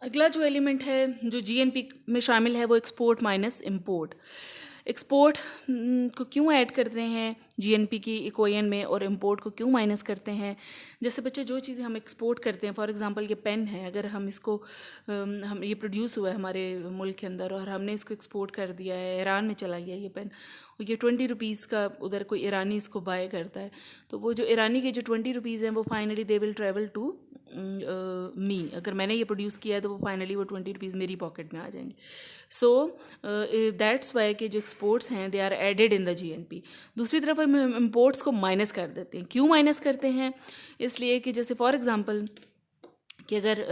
अगला जो एलिमेंट है जो जीएनपी में शामिल है वो एक्सपोर्ट माइनस इंपोर्ट। एक्सपोर्ट को क्यों ऐड करते हैं जीएनपी की इक्वेशन में और इंपोर्ट को क्यों माइनस करते हैं? जैसे बच्चे जो चीज़ें हम एक्सपोर्ट करते हैं, फॉर एग्जांपल ये पेन है, अगर हम इसको हम ये प्रोड्यूस हुआ है हमारे मुल्क के अंदर और हमने इसको एक्सपोर्ट कर दिया है, ईरान में चला गया ये पेन, और ये 20 रुपीज़ का उधर कोई ईरानी इसको बाय करता है, तो वो जो ईरानी के जो 20 रुपीज़ हैं वो finally they will travel to me. अगर मैंने ये प्रोड्यूस किया है तो वो फाइनली वो 20 रुपीज़ मेरी पॉकेट में आ जाएंगे। सो दैट्स वाई के जो एक्सपोर्ट्स हैं they are added in the GNP. दूसरी तरफ हम इम्पोर्ट्स को माइनस कर देते हैं। क्यों माइनस करते हैं? इसलिए कि जैसे फॉर एग्जांपल कि अगर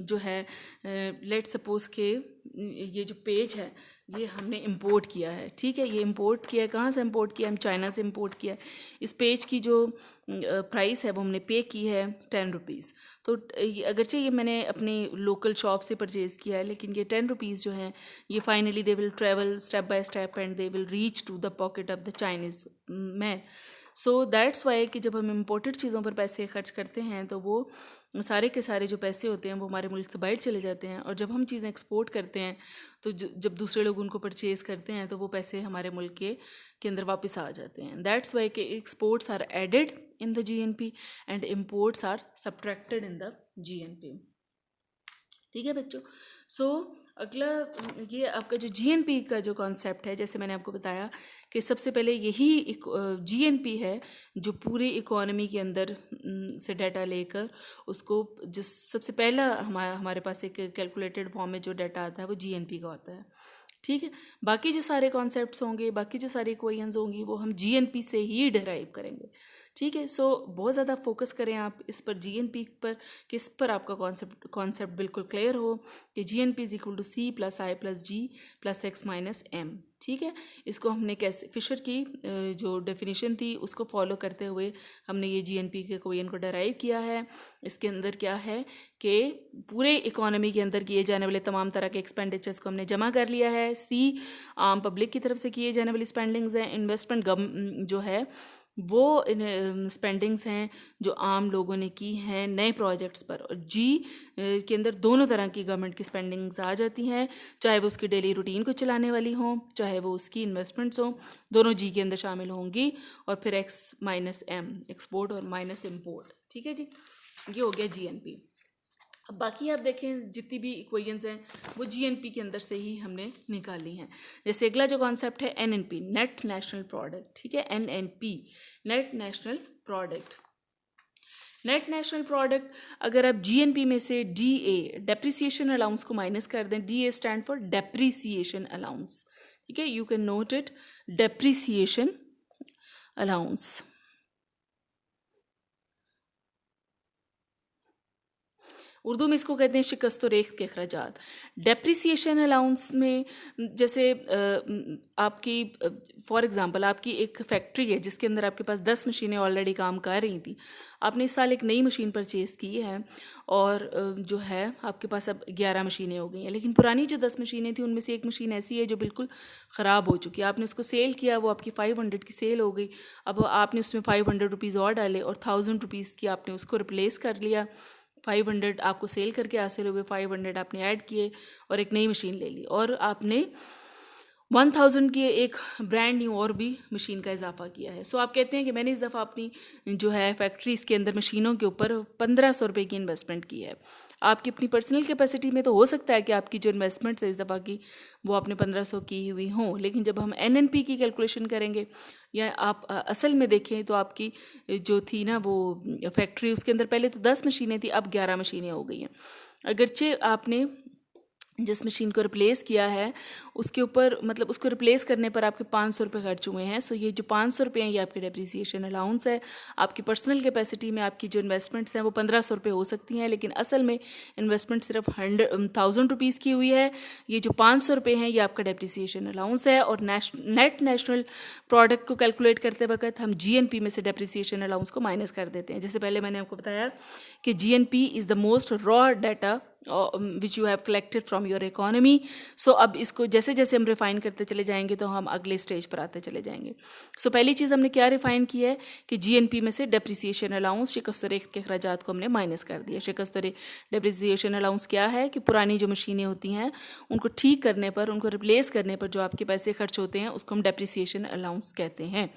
जो है लेट सपोज के ये जो पेज है ये हमने इंपोर्ट किया है, ठीक है, ये इंपोर्ट किया है, कहाँ से इंपोर्ट किया है? हम चाइना से इंपोर्ट किया है। इस पेज की जो प्राइस है वो हमने पे की है 10 रुपीज़। तो अगरचे ये मैंने अपनी लोकल शॉप से परचेज़ किया है, लेकिन ये 10 रुपीज़ जो हैं ये finally they will travel step by step and they will reach to the pocket of the Chinese man. So that's why कि जब हम इम्पोर्टेड चीज़ों पर पैसे खर्च करते हैं तो वो सारे के सारे जो पैसे होते हैं वो हमारे मुल्क से बाहर चले जाते हैं, और जब हम चीज़ें एक्सपोर्ट करते हैं तो जब दूसरे लोग उनको परचेज़ करते हैं तो वो पैसे हमारे मुल्क के अंदर वापस आ जाते हैं। दैट्स वाई के exports are added in the GNP and imports are subtracted in the GNP. ठीक है बच्चों। सो अगला ये आपका जो जीएनपी का जो कॉन्सेप्ट है, जैसे मैंने आपको बताया कि सबसे पहले यही जीएनपी है जो पूरी इकोनॉमी के अंदर से डाटा लेकर उसको जिस सबसे पहला हमारे पास एक कैलकुलेटेड फॉर्म में जो डाटा आता है वो जीएनपी का होता है। ठीक है, बाकी जो सारे कॉन्सेप्ट्स होंगे, बाकी जो सारी इक्वेशंस होंगी वो हम जीएनपी से ही डिराइव करेंगे। ठीक है, सो बहुत ज़्यादा फोकस करें आप इस पर, जीएनपी पर, किस पर आपका कॉन्सेप्ट बिल्कुल क्लियर हो कि GNP is equal to C plus I plus G plus X minus M. ठीक है, इसको हमने कैसे फिशर की जो डेफिनेशन थी उसको फॉलो करते हुए हमने ये जीएनपी के इक्वेशन को डराइव किया है। इसके अंदर क्या है कि पूरे इकोनॉमी के अंदर किए जाने वाले तमाम तरह के एक्सपेंडिचर्स को हमने जमा कर लिया है। सी आम पब्लिक की तरफ से किए जाने वाली स्पेंडिंग्स हैं। इन्वेस्टमेंट जो है वो स्पेंडिंग्स हैं जो आम लोगों ने की हैं नए प्रोजेक्ट्स पर। और जी के अंदर दोनों तरह की गवर्नमेंट की स्पेंडिंग्स आ जाती हैं, चाहे वो उसकी डेली रूटीन को चलाने वाली हों, चाहे वो उसकी इन्वेस्टमेंट्स हों, दोनों जी के अंदर शामिल होंगी। और फिर एक्स माइनस एम, एक्सपोर्ट और माइनस इम्पोर्ट। ठीक है जी, ये हो गया जीएनपी। अब बाकी आप देखें जितनी भी इक्वेशंस हैं वो जीएनपी के अंदर से ही हमने निकाली हैं। जैसे अगला जो कॉन्सेप्ट है एनएनपी, नेट नेशनल प्रोडक्ट। ठीक है, NNP, net national product. Net national product अगर आप जीएनपी में से डीए, डेप्रिसिएशन अलाउंस को माइनस कर दें, DA stand for depreciation allowance. ठीक है, you can note it, depreciation allowance. Urdu में इसको कहते हैं शिकस्त व रेख के अखराजात। डेप्रिसिएशन अलाउंस में जैसे आपकी फॉर एग्जांपल आपकी एक फैक्ट्री है जिसके अंदर आपके पास 10 मशीनें ऑलरेडी काम कर रही थी। आपने इस साल एक नई मशीन परचेज़ की है और जो है आपके पास अब 11 मशीनें हो गई हैं, लेकिन पुरानी जो 10 मशीनें थी उनमें से एक मशीन ऐसी है जो बिल्कुल ख़राब हो चुकी है। आपने उसको सेल किया, वो आपकी 500 की सेल हो गई। अब आपने उसमें 500 रुपीज़ और डाले और 1000 रुपीज़ की आपने उसको रिप्लेस कर लिया। 500 आपको सेल करके हासिल हुए, 500 आपने ऐड किए और एक नई मशीन ले ली, और आपने 1000 की एक ब्रांड न्यू और भी मशीन का इजाफा किया है। सो आप कहते हैं कि मैंने इस दफ़ा अपनी जो है फैक्ट्रीज़ के अंदर मशीनों के ऊपर 1500 रुपये की इन्वेस्टमेंट की है। आपकी अपनी पर्सनल कैपेसिटी में तो हो सकता है कि आपकी जो इन्वेस्टमेंट्स है इस दफ़ा की वो आपने 1500 की हुई हों, लेकिन जब हम एनएनपी की कैलकुलेशन करेंगे या आप असल में देखें तो आपकी जो थी ना वो फैक्ट्री, उसके अंदर पहले तो 10 मशीनें थी, अब 11 मशीनें हो गई हैं। अगरचे आपने जिस मशीन को रिप्लेस किया है उसके ऊपर मतलब उसको रिप्लेस करने पर आपके 500 रुपये खर्च हुए हैं। सो ये जो 500 रुपये हैं ये आपकी डेप्रिसिएशन अलाउंस है। आपकी पर्सनल कैपेसिटी में आपकी जो इन्वेस्टमेंट्स हैं वो 1500 रुपये हो सकती हैं, लेकिन असल में इन्वेस्टमेंट सिर्फ 1000 रुपीज़ की हुई है। ये जो 500 रुपये हैं ये आपका डेप्रिसिएशन अलाउंस है। और नेट नेशनल प्रोडक्ट को कैलकुलेट करते वक्त हम जीएनपी में से डेप्रिसिएशन अलाउंस को माइनस कर देते हैं। जैसे पहले मैंने आपको बताया कि GNP is the most raw data which you have collected from your economy. So अब इसको जैसे जैसे हम रिफाइन करते चले जाएंगे तो हम अगले स्टेज पर आते चले जाएंगे। सो पहली चीज़ हमने क्या रिफाइन की है कि जीएनपी में से डेप्रिसिएशन अलाउंस शिकस्तरे के अखराजात को हमने माइनस कर दिया। शिकस्तरे डेप्रिसिएशन अलाउंस क्या है कि पुरानी जो मशीनें होती हैं उनको ठीक करने पर, उनको रिप्लेस करने पर जो आपके पैसे खर्च होते हैं उसको हम डेप्रिसिएशन अलाउंस कहते हैं।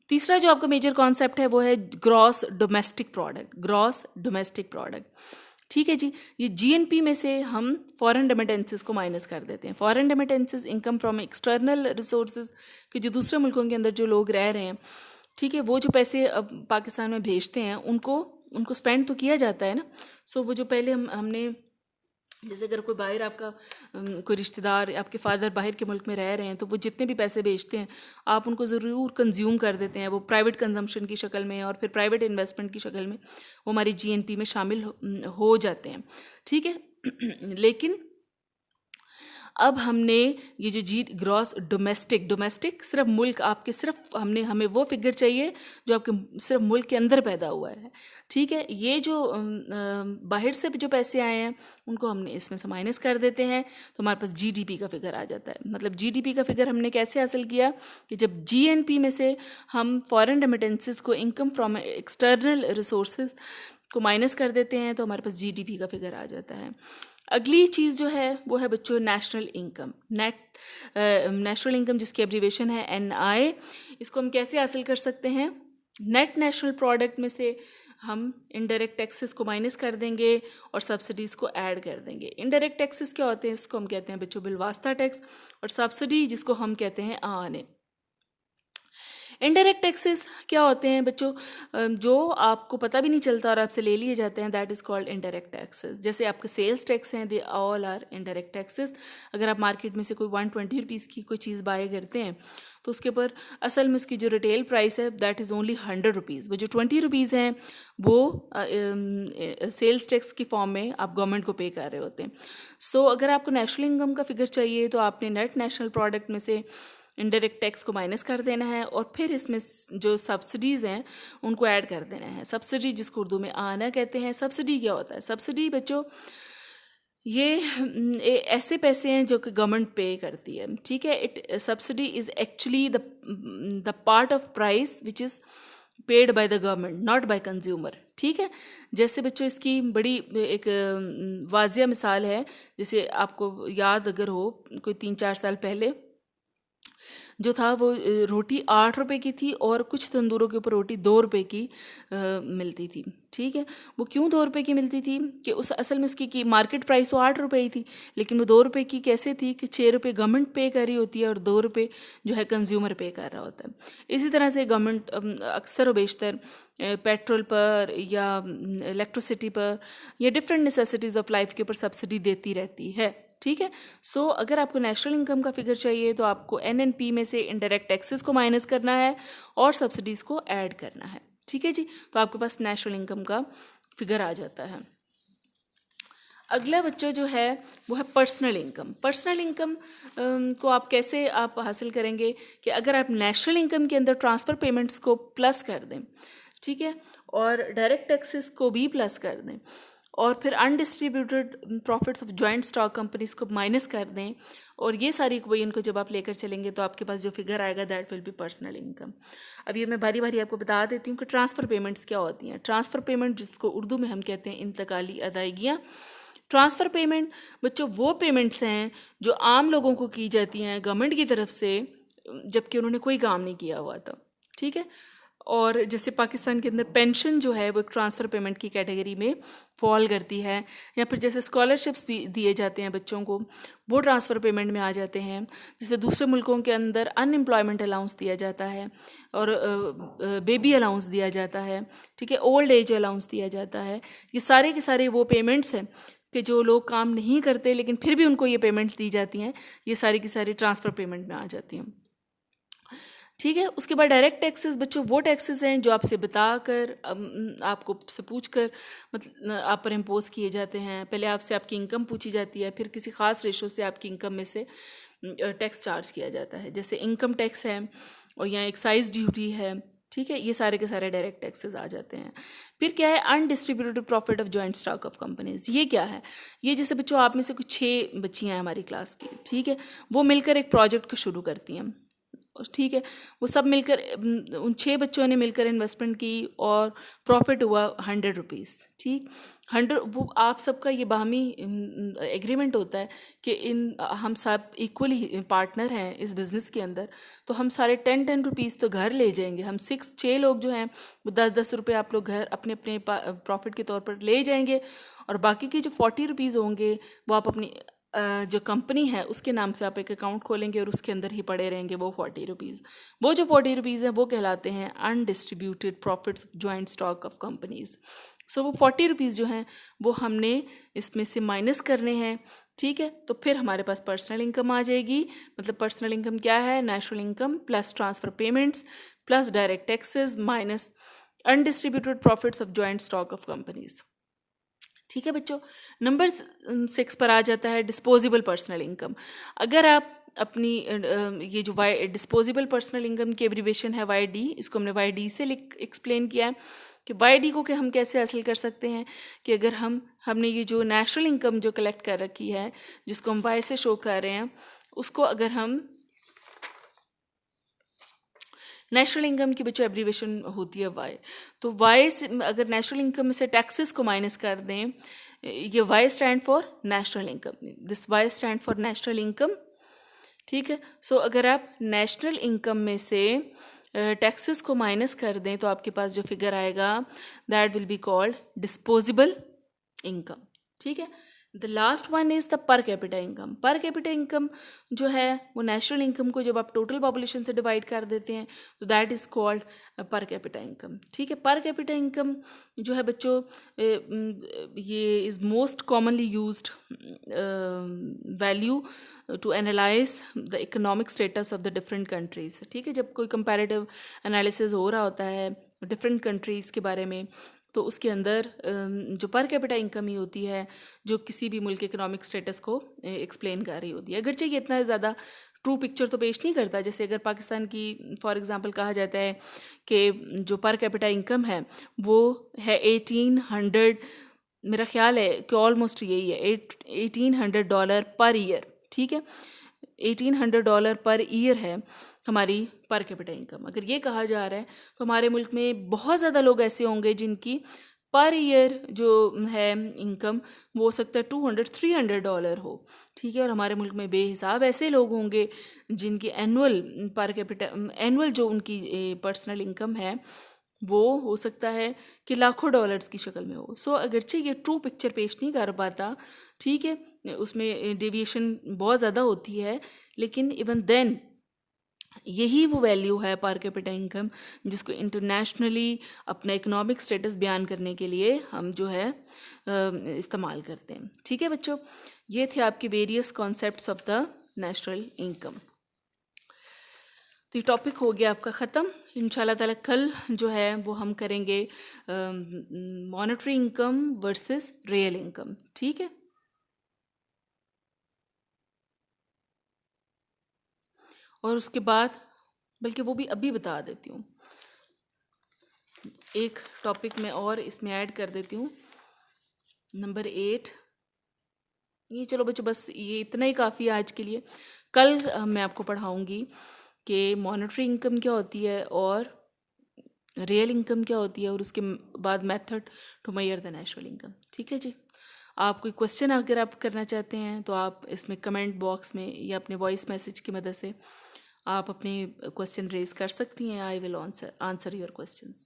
तीसरा जो आपका मेजर कॉन्सेप्ट है वो है gross domestic product. Gross domestic product, ठीक है जी। ये जीएनपी में से हम फॉरेन रेमिटेंसेस को माइनस कर देते हैं। Foreign remittances income from external resources, कि जो दूसरे मुल्कों के अंदर जो लोग रह रहे हैं, ठीक है, वो जो पैसे अब पाकिस्तान में भेजते हैं उनको स्पेंड तो किया जाता है ना। सो वो जो पहले हमने, जैसे अगर कोई बाहर आपका कोई रिश्तेदार, आपके फादर बाहर के मुल्क में रह रहे हैं, तो वो जितने भी पैसे भेजते हैं आप उनको ज़रूर कंज्यूम कर देते हैं, वो प्राइवेट कंजम्पशन की शक्ल में और फिर प्राइवेट इन्वेस्टमेंट की शक्ल में वो हमारी जीएनपी में शामिल हो जाते हैं, ठीक है। लेकिन अब हमने ये जो ग्रॉस डोमेस्टिक सिर्फ मुल्क आपके, सिर्फ हमें वो फिगर चाहिए जो आपके सिर्फ मुल्क के अंदर पैदा हुआ है, ठीक है। ये जो बाहर से जो पैसे आए हैं उनको हमने इसमें से माइनस कर देते हैं तो हमारे पास जीडीपी का फिगर आ जाता है। मतलब जीडीपी का फिगर हमने कैसे हासिल किया कि जब जीएनपी में से हम फॉरेन रेमिटेंसेस को, इनकम फ्रॉम एक्सटर्नल रिसोर्सेज को माइनस कर देते हैं तो हमारे पास जीडीपी का फिगर आ जाता है। अगली चीज़ जो है वो है बच्चों नेशनल इनकम। नेशनल इनकम जिसकी एब्रीवेशन है एनआई, इसको हम कैसे हासिल कर सकते हैं? नेट नेशनल प्रोडक्ट में से हम इनडायरेक्ट टैक्सेस को माइनस कर देंगे और सब्सिडीज़ को ऐड कर देंगे। इनडायरेक्ट टैक्सेस क्या होते हैं? इसको हम कहते हैं बच्चों बिलवास्ता टैक्स, और सब्सिडी जिसको हम कहते हैं आने। इनडायरेक्ट टैक्सेस क्या होते हैं बच्चों? जो आपको पता भी नहीं चलता और आपसे ले लिए जाते हैं, that is called indirect taxes. जैसे आपके सेल्स टैक्स हैं, they all are indirect taxes. अगर आप मार्केट में से कोई 120 रुपीज़ की कोई चीज़ बाय करते हैं तो उसके ऊपर असल में उसकी जो रिटेल प्राइस है दैट इज़ ओनली 100 रुपीज़। वो जो 20 रुपीज़ हैं वो सेल्स टैक्स की फॉर्म में आप गवर्नमेंट को पे कर रहे होते हैं। सो अगर आपको नेशनल इनकम का फिगर चाहिए तो आपने नेट नेशनल प्रोडक्ट में से इनडायरेक्ट टैक्स को माइनस कर देना है और फिर इसमें जो सब्सिडीज़ हैं उनको ऐड कर देना है। सब्सिडी जिसको उर्दू में आना कहते हैं। सब्सिडी क्या होता है? सब्सिडी बच्चों ये ऐसे पैसे हैं जो कि गवर्नमेंट पे करती है, ठीक है। Subsidy is actually the part of price which is paid by the government, not by consumer, ठीक है। जैसे बच्चों इसकी बड़ी एक वाजिया मिसाल है, जैसे आपको याद अगर हो कोई 3-4 साल पहले जो था वो रोटी 8 रुपए की थी और कुछ तंदूरों के ऊपर रोटी 2 रुपए की मिलती थी, ठीक है। वो क्यों 2 रुपए की मिलती थी कि उस असल में उसकी की मार्केट प्राइस तो 8 रुपए ही थी, लेकिन वो 2 रुपए की कैसे थी कि 6 रुपए गवर्नमेंट पे कर रही होती है और 2 रुपए जो है कंज्यूमर पे कर रहा होता है। इसी तरह से गवर्नमेंट अक्सर व बेशतर पेट्रोल पर या इलेक्ट्रिसिटी पर या डिफरेंट नेसेसिटीज़ ऑफ लाइफ के ऊपर सब्सिडी देती रहती है, ठीक है। सो अगर आपको नेशनल इनकम का फिगर चाहिए तो आपको एनएनपी में से इनडायरेक्ट टैक्सेस को माइनस करना है और सब्सिडीज़ को ऐड करना है, ठीक है जी। तो आपके पास नेशनल इनकम का फिगर आ जाता है। अगला बच्चा जो है वो है पर्सनल इनकम। पर्सनल इनकम को आप कैसे आप हासिल करेंगे कि अगर आप नेशनल इनकम के अंदर ट्रांसफ़र पेमेंट्स को प्लस कर दें, ठीक है, और डायरेक्ट टैक्सेस को भी प्लस कर दें और फिर undistributed profits of joint stock companies को माइनस कर दें और ये सारी कोई इनको जब आप लेकर चलेंगे तो आपके पास जो फिगर आएगा that will be personal income. अब ये मैं बारी बारी आपको बता देती हूँ कि ट्रांसफ़र पेमेंट्स क्या होती हैं। ट्रांसफ़र पेमेंट जिसको उर्दू में हम कहते हैं इंतकाली अदायगियाँ। ट्रांसफ़र पेमेंट बच्चों वो पेमेंट्स हैं जो आम लोगों को की जाती हैं गवर्नमेंट की तरफ से जबकि उन्होंने कोई काम नहीं किया हुआ था, ठीक है। और जैसे पाकिस्तान के अंदर पेंशन जो है वो एक ट्रांसफ़र पेमेंट की कैटेगरी में फॉल करती है, या फिर जैसे स्कॉलरशिप्स दिए जाते हैं बच्चों को वो ट्रांसफ़र पेमेंट में आ जाते हैं। जैसे दूसरे मुल्कों के अंदर अनएम्प्लॉयमेंट अलाउंस दिया जाता है और बेबी अलाउंस दिया जाता है, ठीक है, ओल्ड एज अलाउंस दिया जाता है। ये सारे के सारे वो पेमेंट्स हैं कि जो लोग काम नहीं करते लेकिन फिर भी उनको ये पेमेंट्स दी जाती हैं, ये सारी की सारी ट्रांसफ़र पेमेंट में आ जाती हैं, ठीक है। उसके बाद डायरेक्ट टैक्सेस बच्चों वो टैक्सेस हैं जो आपसे बताकर आपको से पूछ कर मतलब आप पर इम्पोज किए जाते हैं। पहले आपसे आपकी इनकम पूछी जाती है, फिर किसी ख़ास रेशो से आपकी इनकम में से टैक्स चार्ज किया जाता है। जैसे इनकम टैक्स है और यहाँ एक्साइज ड्यूटी है, ठीक है, ये सारे के सारे डायरेक्ट टैक्सेस आ जाते हैं। फिर क्या है, undistributed profit of joint stock of companies. ये क्या है, ये जैसे बच्चों आप में से कुछ 6 बच्चियां हैं हमारी क्लास की, ठीक है, वो मिलकर एक प्रोजेक्ट को शुरू करती हैं, ठीक है, वो सब मिलकर उन 6 बच्चों ने मिलकर इन्वेस्टमेंट की और प्रॉफिट हुआ 100 रुपीज़, ठीक। 100, वो आप सबका ये बाहमी एग्रीमेंट होता है कि हम सब इक्वली पार्टनर हैं इस बिज़नेस के अंदर, तो हम सारे 10-10 रुपीज़ तो घर ले जाएंगे। हम 6 लोग जो हैं वो 10-10 रुपये आप लोग घर अपने अपने प्रॉफिट के तौर पर ले जाएंगे, और बाकी के जो 40 रुपीज़ होंगे वो आप अपनी जो कंपनी है उसके नाम से आप एक अकाउंट खोलेंगे और उसके अंदर ही पड़े रहेंगे वो 40 रुपीज़। वो जो 40 रुपीज़ है वो कहलाते हैं undistributed profits joint stock of companies. So वो 40 रुपीज़ जो हैं वो हमने इसमें से माइनस करने हैं, ठीक है। तो फिर हमारे पास पर्सनल इनकम आ जाएगी। मतलब पर्सनल इनकम क्या है, national income plus transfer payments plus direct taxes minus undistributed profits of joint stock of companies, ठीक है बच्चों। नंबर 6 पर आ जाता है डिस्पोजेबल पर्सनल इनकम। अगर आप अपनी ये जो डिस्पोजेबल पर्सनल इनकम की एब्रीवेशन है YD, इसको हमने YD से एक्सप्लेन किया है कि YD को कि हम कैसे हासिल कर सकते हैं कि अगर हमने ये जो नेशनल इनकम जो कलेक्ट कर रखी है जिसको हम Y से शो कर रहे हैं, उसको अगर हम नेशनल इनकम की बच्चों एब्रीवेशन होती है Y, तो Y से अगर नेशनल इनकम में से टैक्सेस को माइनस कर दें, ये Y stand for national income, this Y stand for national income, ठीक है। सो अगर आप नेशनल इनकम में से टैक्सेस को माइनस कर दें तो आपके पास जो फिगर आएगा that will be called disposable income, ठीक है। The last one is the पर कैपिटा इनकम। पर कैपिटा इनकम जो है वो नेशनल इनकम को जब आप टोटल पॉपुलेशन से डिवाइड कर देते हैं तो that is called per capita income, ठीक है। पर कैपिटा इनकम जो है बच्चों ये is most commonly used value to analyse the economic status of the different countries, ठीक है। जब कोई कंपैरेटिव एनालिसिस हो रहा होता है डिफरेंट कंट्रीज़ के बारे में, तो उसके अंदर जो पर कैपिटा इनकम ही होती है जो किसी भी मुल्क के इकोनॉमिक स्टेटस को एक्सप्लेन कर रही होती है। अगरचे ये इतना ज़्यादा ट्रू पिक्चर तो पेश नहीं करता। जैसे अगर पाकिस्तान की फॉर एग्जांपल कहा जाता है कि जो पर कैपिटा इनकम है वो है 1800, मेरा ख्याल है कि ऑलमोस्ट यही है $1800 पर ईयर, ठीक है। $1800 पर ईयर है हमारी पर कैपिटा इनकम। अगर ये कहा जा रहा है तो हमारे मुल्क में बहुत ज़्यादा लोग ऐसे होंगे जिनकी पर ईयर जो है इनकम वो हो सकता है $200-300 हो, ठीक है। और हमारे मुल्क में बेहिसाब ऐसे लोग होंगे जिनकी एनुअल पर कैपिटा एनुअल जो उनकी पर्सनल इनकम है वो हो सकता है कि लाखों डॉलर्स की शक्ल में हो। सो अगरचे ये ट्रू पिक्चर पेश नहीं कर पाता, ठीक है, उसमें डेविएशन बहुत ज़्यादा होती है, लेकिन इवन देन यही वो वैल्यू है पर कैपिटा इनकम जिसको इंटरनेशनली अपना इकोनॉमिक स्टेटस बयान करने के लिए हम जो है इस्तेमाल करते हैं, ठीक है बच्चों। ये थे आपके various concepts of the national income. तो ये टॉपिक हो गया आपका ख़त्म। इंशाल्लाह ताला कल जो है वो हम करेंगे monetary income versus real income, ठीक है। और उसके बाद बल्कि वो भी अभी बता देती हूँ, एक टॉपिक में और इसमें ऐड कर देती हूँ, नंबर 8। ये चलो बच्चों बस ये इतना ही काफ़ी है आज के लिए। कल मैं आपको पढ़ाऊँगी कि मॉनेटरी इनकम क्या होती है और रियल इनकम क्या होती है, और उसके बाद method to measure the national income, ठीक है जी। आप कोई क्वेश्चन अगर आप करना चाहते हैं तो आप इसमें कमेंट बॉक्स में या अपने वॉइस मैसेज की मदद से आप अपने क्वेश्चन रेज कर सकती हैं। I will answer your questions.